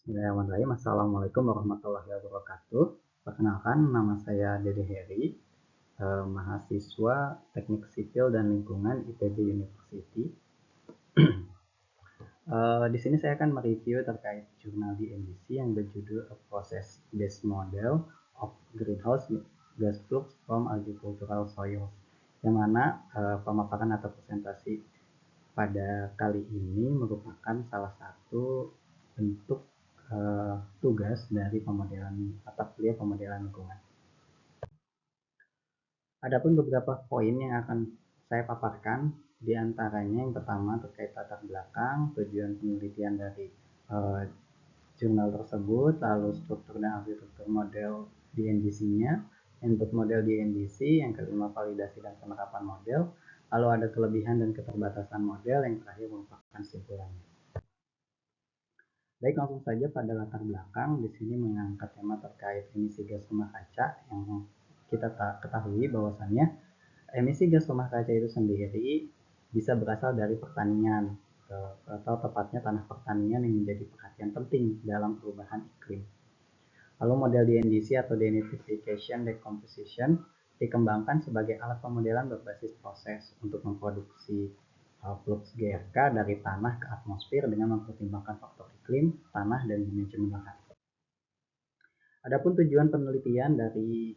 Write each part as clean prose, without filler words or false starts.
Bismillahirrahmanirrahim. Assalamualaikum warahmatullahi wabarakatuh. Perkenalkan, nama saya Dede Heri, mahasiswa Teknik Sipil dan Lingkungan ITB University. Di sini saya akan mereview terkait jurnal DNDC yang berjudul A Process-Based Model of Greenhouse Gas Flux from Agricultural Soils, yang mana pemaparan atau presentasi pada kali ini merupakan salah satu bentuk tugas dari pemodelan mata kuliah pemodelan lingkungan. Adapun beberapa poin yang akan saya paparkan, di antaranya yang pertama terkait latar belakang, tujuan penelitian dari jurnal tersebut, lalu struktur dan arsitektur model DNDC-nya, input model DNDC, yang kelima validasi dan penerapan model, lalu ada kelebihan dan keterbatasan model, yang terakhir merupakan kesimpulannya. Baik, langsung saja pada latar belakang. Di sini mengangkat tema terkait emisi gas rumah kaca, yang kita ketahui bahwasannya emisi gas rumah kaca itu sendiri bisa berasal dari pertanian, atau tepatnya tanah pertanian yang menjadi perhatian penting dalam perubahan iklim. Lalu model DNDC atau Denitrification Decomposition dikembangkan sebagai alat pemodelan berbasis proses untuk memproduksi flux GRK dari tanah ke atmosfer dengan mempertimbangkan faktor iklim, tanah, dan manajemen lahan. Adapun tujuan penelitian dari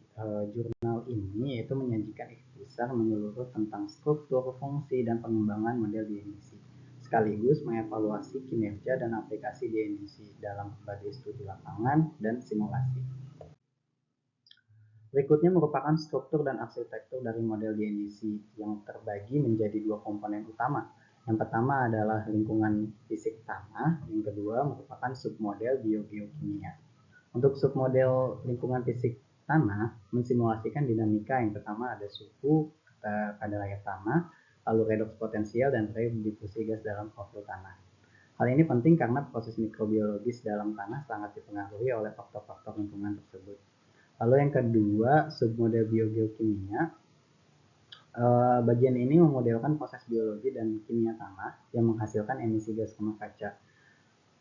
jurnal ini yaitu menyajikan ikhtisar menyeluruh tentang struktur, fungsi, dan pengembangan model DNDC, sekaligus mengevaluasi kinerja dan aplikasi DNDC dalam berbagai studi lapangan dan simulasi. Berikutnya merupakan struktur dan arsitektur dari model DNDC yang terbagi menjadi dua komponen utama. Yang pertama adalah lingkungan fisik tanah, yang kedua merupakan submodel biogeokimia. Untuk submodel lingkungan fisik tanah mensimulasikan dinamika, yang pertama ada suhu pada layar tanah, lalu redoks potensial, dan terakhir difusi gas dalam profil tanah. Hal ini penting karena proses mikrobiologis dalam tanah sangat dipengaruhi oleh faktor-faktor lingkungan tersebut. Lalu yang kedua, submodel biogeokimia. Bagian ini memodelkan proses biologi dan kimia tanah yang menghasilkan emisi gas rumah kaca,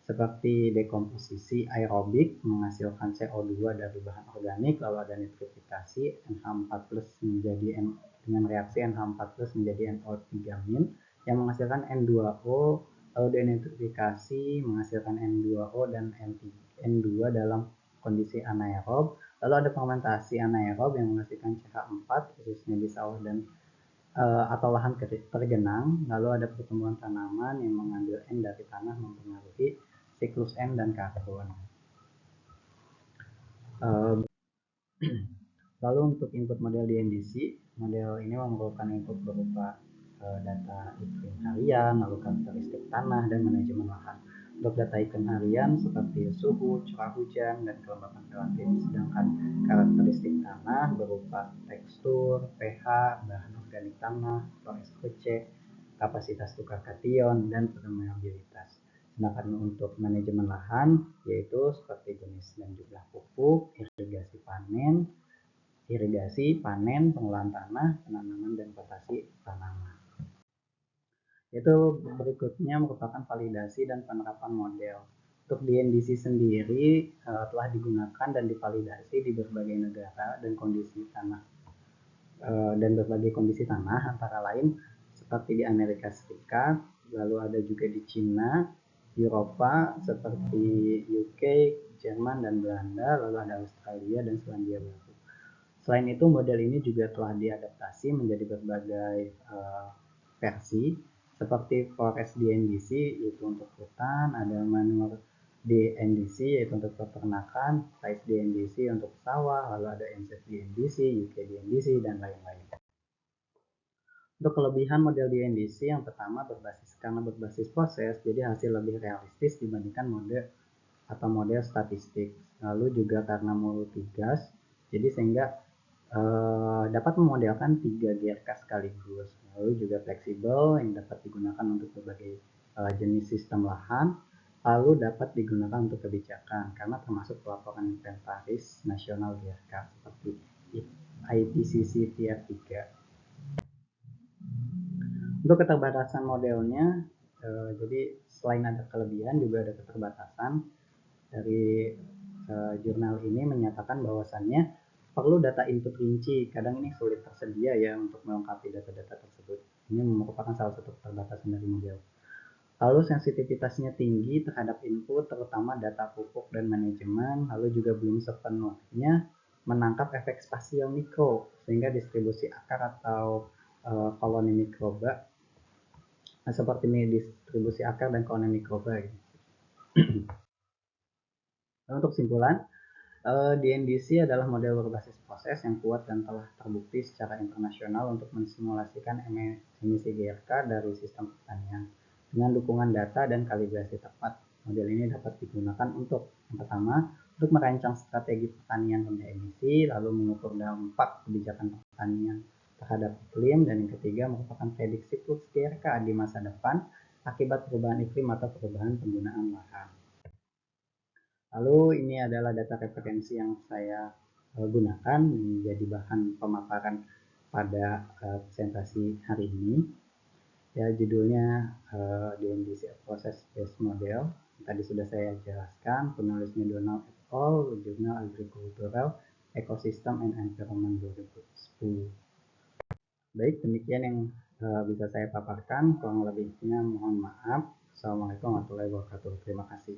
seperti dekomposisi aerobik menghasilkan CO2 dari bahan organik, lalu ada nitrifikasi NH4+ menjadi dengan reaksi NH4+ menjadi NO3- yang menghasilkan N2O, lalu denitrifikasi menghasilkan N2O dan N2 dalam kondisi anaerob, lalu ada fermentasi anaerob yang menghasilkan CH4 khususnya di sawah dan atau lahan tergenang, lalu ada pertumbuhan tanaman yang mengambil N dari tanah mempengaruhi siklus N dan karbon. Lalu untuk input model DNDC, model ini memerlukan input berupa data iklim harian, lalu karakteristik tanah dan manajemen lahan. Untuk data iklim harian seperti suhu, curah hujan, dan kelembapan relatif, sedangkan karakteristik tanah berupa tekstur, pH, bahan organik tanah, atau SOC, kapasitas tukar kation, dan permeabilitas. Sedangkan untuk manajemen lahan yaitu seperti jenis dan jumlah pupuk, irigasi, panen, pengolahan tanah, penanaman, dan rotasi tanaman. Itu berikutnya merupakan validasi dan penerapan model. Untuk DNDC sendiri telah digunakan dan divalidasi di berbagai negara dan kondisi tanah dan berbagai kondisi tanah, antara lain seperti di Amerika Serikat, lalu ada juga di Cina, Eropa seperti UK, Jerman, dan Belanda, lalu ada Australia dan Selandia Baru. Selain itu, model ini juga telah diadaptasi menjadi berbagai versi, seperti Forest DNDC yaitu untuk hutan, ada Manure DNDC yaitu untuk peternakan, Rice DNDC untuk sawah, lalu ada NZ DNDC, UK DNDC, dan lain-lain. Untuk kelebihan model DNDC, yang pertama karena berbasis proses, jadi hasil lebih realistis dibandingkan model statistik. Lalu juga karena multigas, jadi sehingga dapat memodelkan 3 GRK sekaligus. Lalu juga fleksibel yang dapat digunakan untuk berbagai jenis sistem lahan, lalu dapat digunakan untuk kebijakan karena termasuk pelaporan inventaris nasional GRK seperti IPCC Tier 3. Untuk keterbatasan modelnya, jadi selain ada kelebihan juga ada keterbatasan. dari jurnal ini menyatakan bahwasannya perlu data input rinci. Kadang ini sulit tersedia ya untuk melengkapi data-data tersebut. Ini merupakan salah satu keterbatasan dari model. Lalu sensitivitasnya tinggi terhadap input, terutama data pupuk dan manajemen, lalu juga belum sepenuhnya menangkap efek spasial mikro, sehingga distribusi akar atau koloni mikroba seperti ini, distribusi akar dan koloni mikroba. Untuk kesimpulan, DNDC adalah model berbasis proses yang kuat dan telah terbukti secara internasional untuk mensimulasikan emisi GRK dari sistem pertanian. Dengan dukungan data dan kalibrasi tepat, model ini dapat digunakan untuk yang pertama, untuk merancang strategi pertanian rendah emisi, lalu mengukur dampak kebijakan pertanian terhadap iklim, dan yang ketiga merupakan prediksi flux GRK di masa depan akibat perubahan iklim atau perubahan penggunaan lahan. Lalu ini adalah data referensi yang saya gunakan menjadi bahan pemaparan pada presentasi hari ini. Ya, judulnya DNDC Process Based Model. Tadi sudah saya jelaskan, penulisnya Donald et al., Jurnal Agricultural Ecosystem and Environment 2010. Baik, demikian yang bisa saya paparkan. Kurang lebihnya mohon maaf. Assalamualaikum warahmatullahi wabarakatuh. Terima kasih.